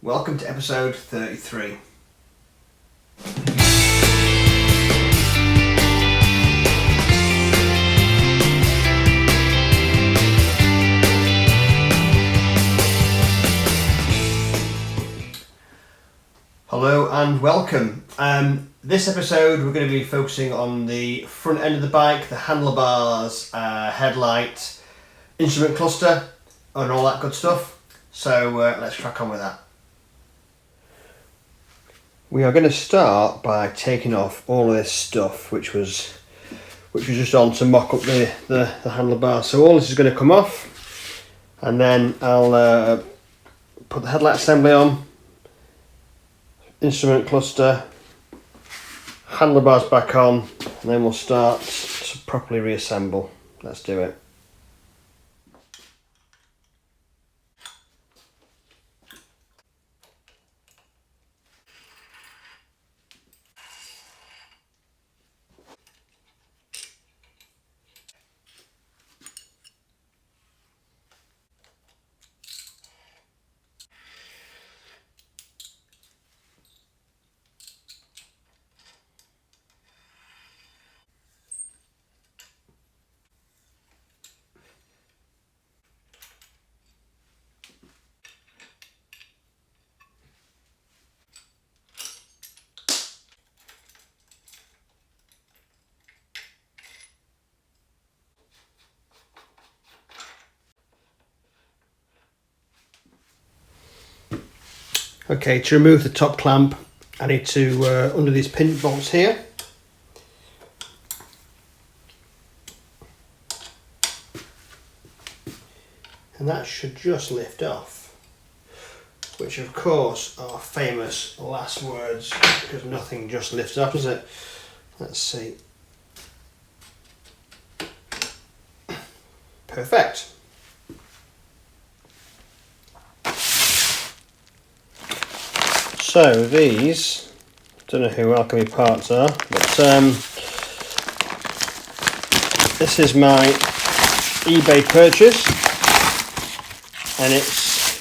Welcome to episode 33. Hello and welcome. This episode we're going to be focusing on the front end of the bike, the handlebars, headlight, instrument cluster and all that good stuff. So let's crack on with that. We are going to start by taking off all of this stuff which was just on to mock up the handlebars. So all this is going to come off and then I'll put the headlight assembly on, instrument cluster, handlebars back on, and then we'll start to properly reassemble. Let's do it. Okay, to remove the top clamp, I need to undo these pinch bolts here. And that should just lift off, which of course are famous last words, because nothing just lifts off, does it? Let's see. Perfect. So these, don't know who Alchemy parts are, but this is my eBay purchase, and it's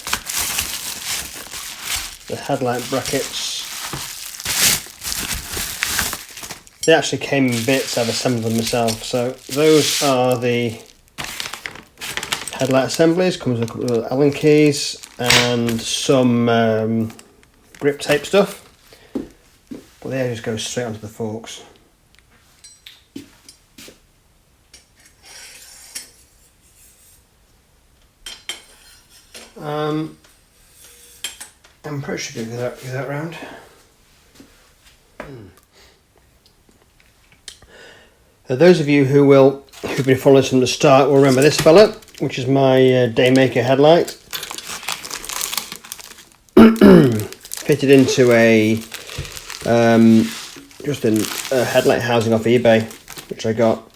the headlight brackets. They actually came in bits, I've assembled them myself. So those are the headlight assemblies, comes with a couple of Allen keys and some grip tape stuff, but they just go straight onto the forks. I'm pretty sure you can get that round. Those of you who've been following us from the start will remember this fella, which is my Daymaker headlight. Fitted into a headlight housing off eBay, which I got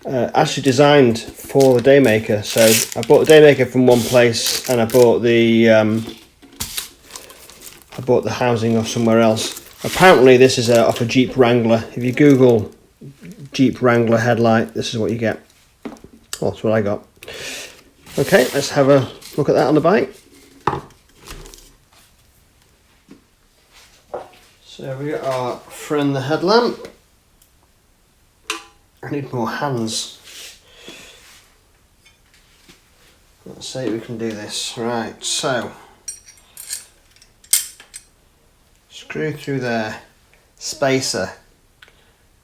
actually designed for the Daymaker. So I bought the Daymaker from one place, and I bought the housing off somewhere else. Apparently, this is off a Jeep Wrangler. If you Google Jeep Wrangler headlight, this is what you get. Well, that's what I got. Okay, let's have a look at that on the bike. So we are fronting the headlamp. I need more hands. Let's see if we can do this. Right, so screw through their spacer,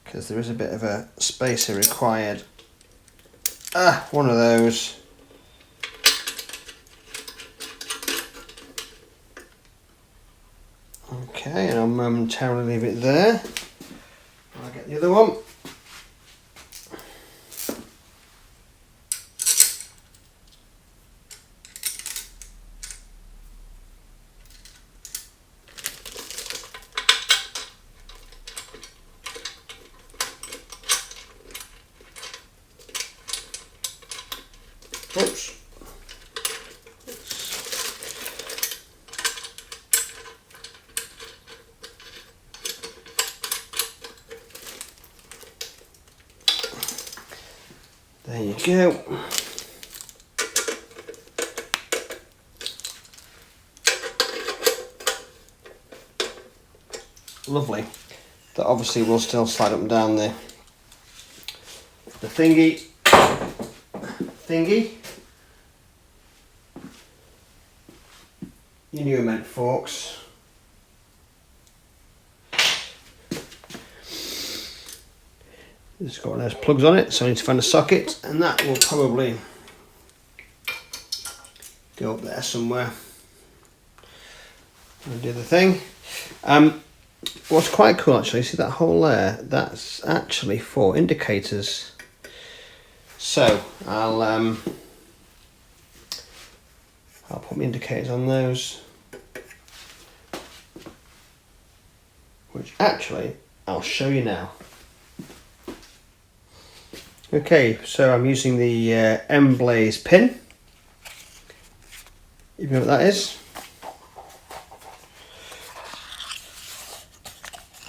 because there is a bit of a spacer required. One of those. Okay, and I'll momentarily leave it there. I'll get the other one. Oops. There you go. lovely. That obviously will still slide up and down the thingy. You knew I meant forks. It's got one of those plugs on it, so I need to find a socket, and that will probably go up there somewhere. And do the thing. What's quite cool actually, see that hole there? That's actually for indicators. So I'll put my indicators on those, which actually I'll show you now. Okay, so I'm using the M-Blaze pin. You know what that is?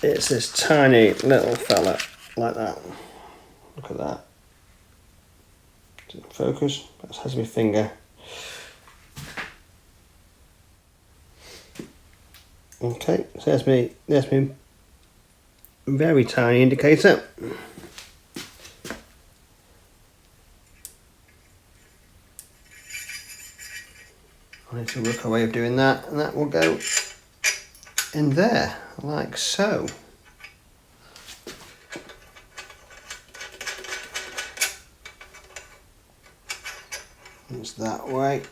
It's this tiny little fella like that. Look at that. Didn't focus. That has my finger. Okay, so there's me very tiny indicator. I need to work a way of doing that, and that will go in there, like so. It's that way.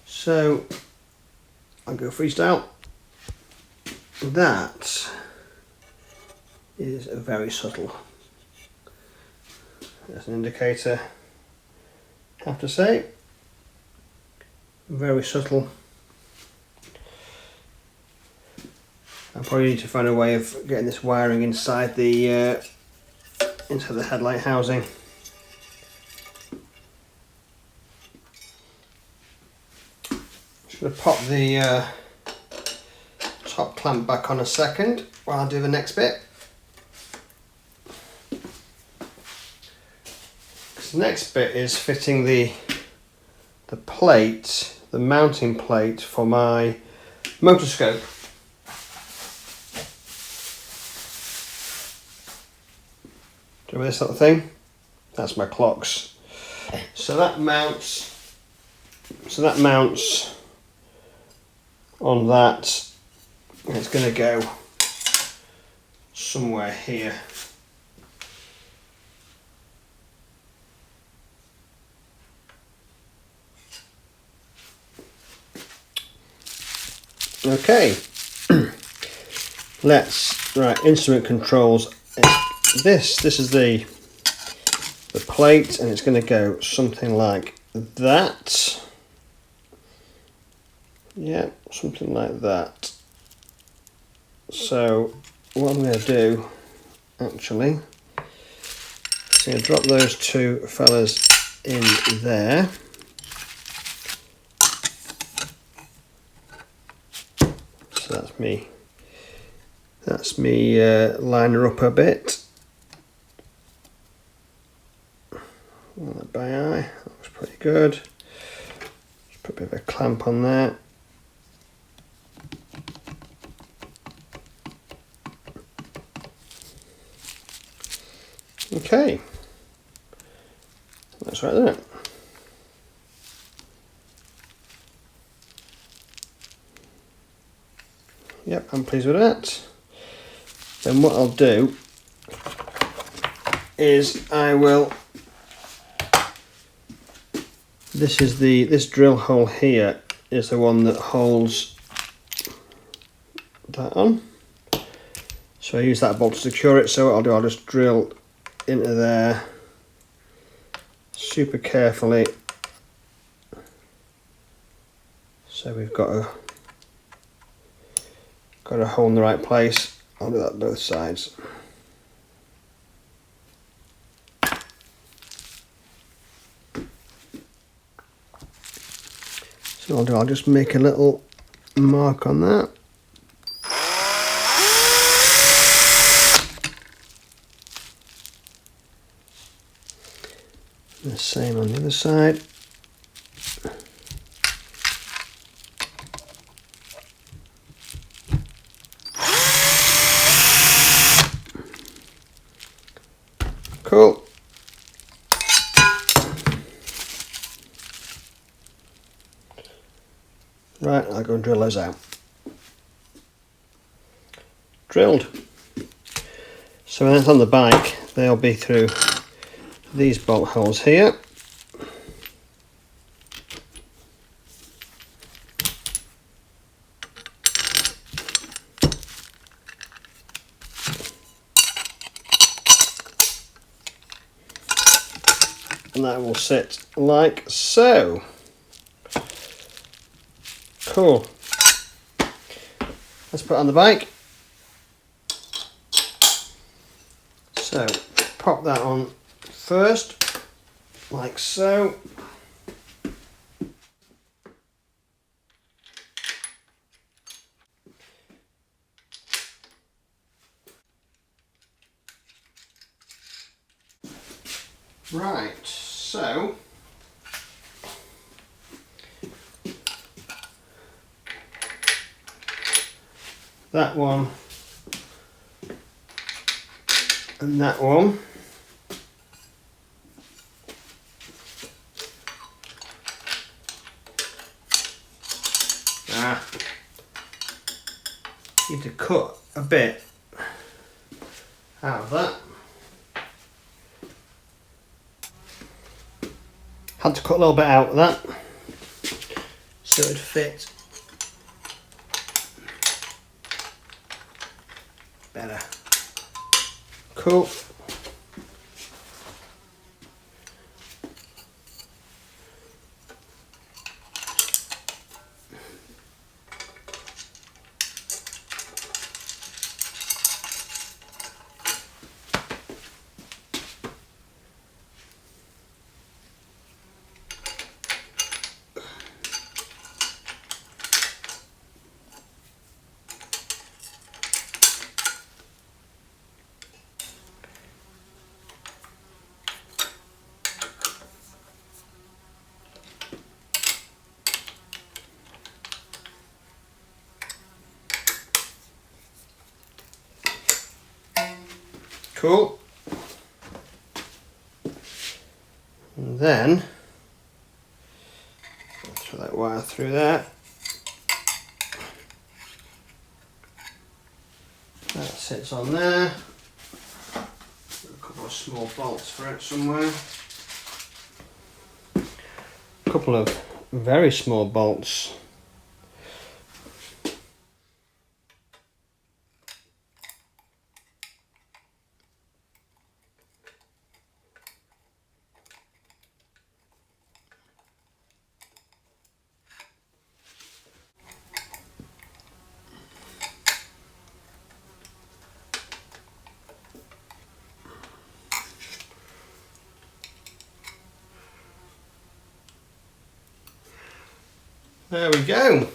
So I'll go freestyle. That is very subtle. There's an indicator, I have to say. Very subtle. I probably need to find a way of getting this wiring inside the headlight housing. Just going to pop the top clamp back on a second while I do the next bit. The next bit is fitting the plate, the mounting plate for my motoscope. Do you remember this little thing? That's my clocks. So that mounts on that. It's going to go somewhere here. Okay, right, instrument controls. This is the plate, and it's going to go something like that. Yeah, something like that. So what I'm going to do, actually, is I'm going to drop those two fellas in there. So that's me liner up a bit. That by eye, that looks pretty good. Just put a bit of a clamp on there. Okay, that's right, isn't it? Yep, I'm pleased with that. Then what I'll do is I will. This drill hole here is the one that holds that on. So I use that bolt to secure it. So what I'll do, I'll just drill into there super carefully. So we've got a hole in the right place. I'll do that both sides. So I'll just make a little mark on that. The same on the other side. Right, I'll go and drill those out. Drilled. So when that's on the bike, they'll be through these bolt holes here. And that will sit like so. Cool. Let's put it on the bike. So pop that on first, like so. Right, so that one and that one. Need to cut a bit out of that. Had to cut a little bit out of that so it would fit better. Cool. Cool. And then throw that wire through there. That sits on there. A couple of small bolts for it somewhere. A couple of very small bolts. There we go.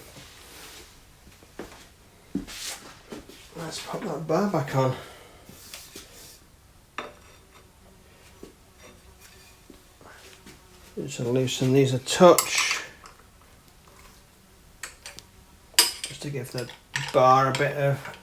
Let's pop that bar back on. Just to loosen these a touch, just to give the bar a bit of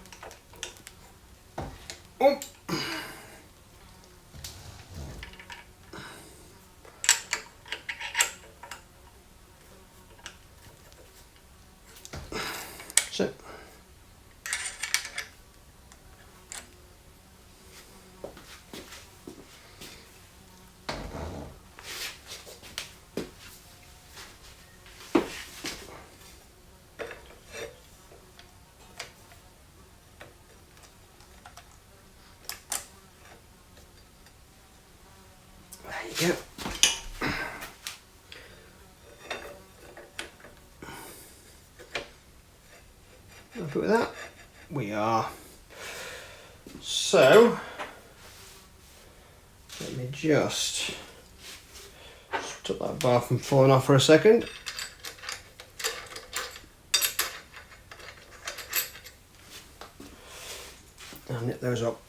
That's it. There you go. Happy with that? We are. So, let me just stop that bar from falling off for a second. And knit those up.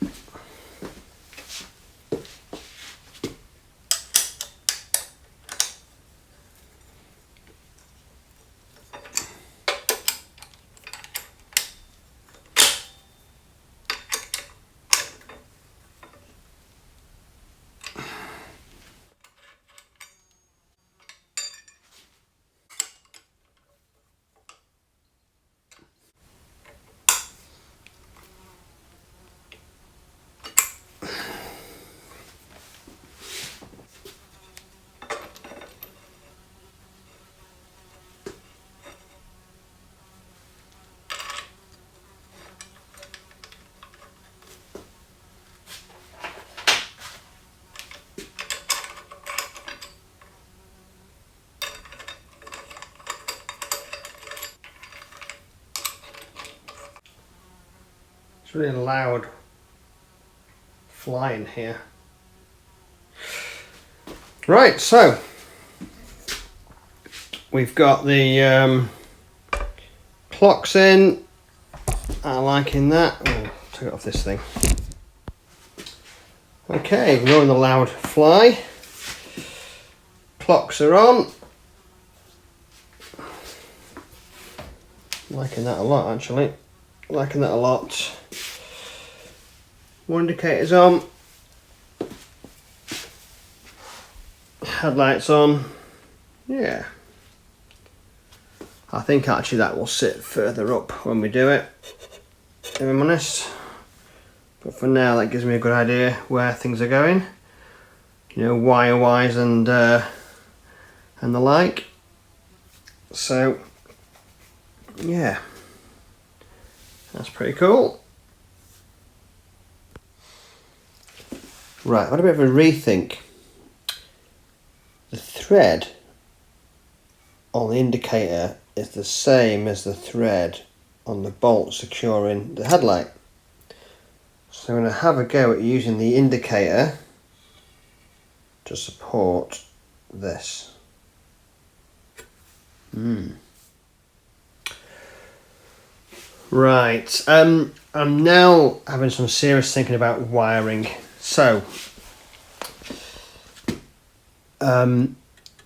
It's really loud flying here. Right, so we've got the clocks in. I'm liking that. Oh, take it off this thing. Okay, ignoring the loud fly. Clocks are on. Liking that a lot, actually. Liking that a lot. One indicator's on. Headlights on. Yeah. I think actually that will sit further up when we do it, if I'm honest. But for now, that gives me a good idea where things are going. You know, wire-wise and the like. So, yeah, that's pretty cool. Right, I've had a bit of a rethink. The thread on the indicator is the same as the thread on the bolt securing the headlight. So I'm going to have a go at using the indicator to support this. Right, I'm now having some serious thinking about wiring. So,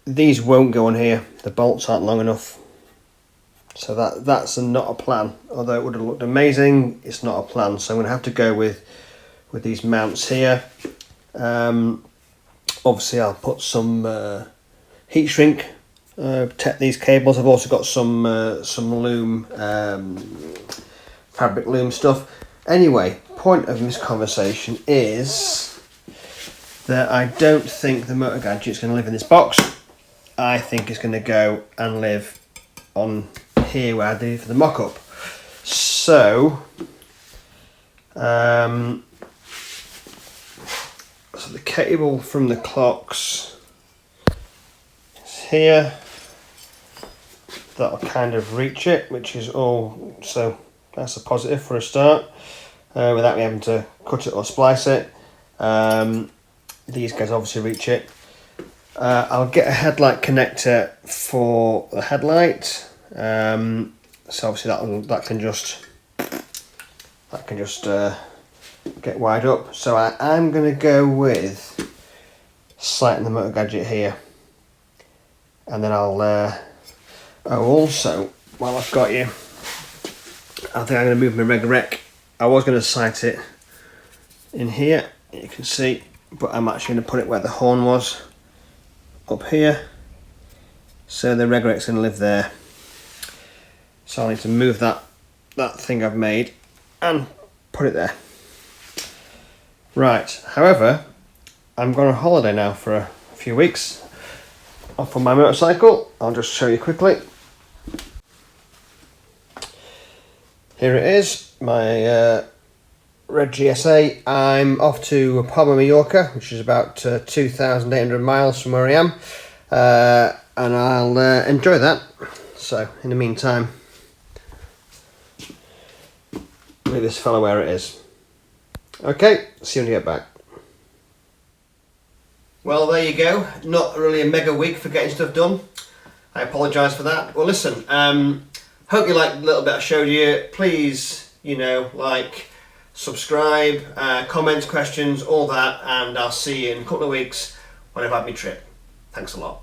these won't go on here. The bolts aren't long enough. So that's not a plan. Although it would have looked amazing, it's not a plan. So I'm going to have to go with these mounts here. Obviously I'll put some heat shrink, protect these cables. I've also got some loom, fabric loom stuff. Anyway, point of this conversation is that I don't think the motor gadget is going to live in this box. I think it's going to go and live on here where I did it for the mock-up. So, so the cable from the clocks is here. That'll kind of reach it, which is all, so that's a positive for a start, without me having to cut it or splice it. These guys obviously reach it. I'll get a headlight connector for the headlight. So obviously that can just get wired up. So I'm going to go with sliding the motor gadget here, and then I'll also, while I've got you, I think I'm going to move my reg rec. I was going to sight it in here, you can see, but I'm actually going to put it where the horn was, up here. So the reg rec's going to live there. So I need to move that thing I've made and put it there. Right, however, I'm going on holiday now for a few weeks off on my motorcycle. I'll just show you quickly. Here it is, my red GSA. I'm off to Palma, Mallorca, which is about 2,800 miles from where I am, and I'll enjoy that. So in the meantime, leave this fella where it is. Okay, see you when you get back. Well, there you go. Not really a mega week for getting stuff done. I apologise for that. Well, listen, hope you liked the little bit I showed you. Please, like, subscribe, comments, questions, all that, and I'll see you in a couple of weeks when I've had my trip. Thanks a lot.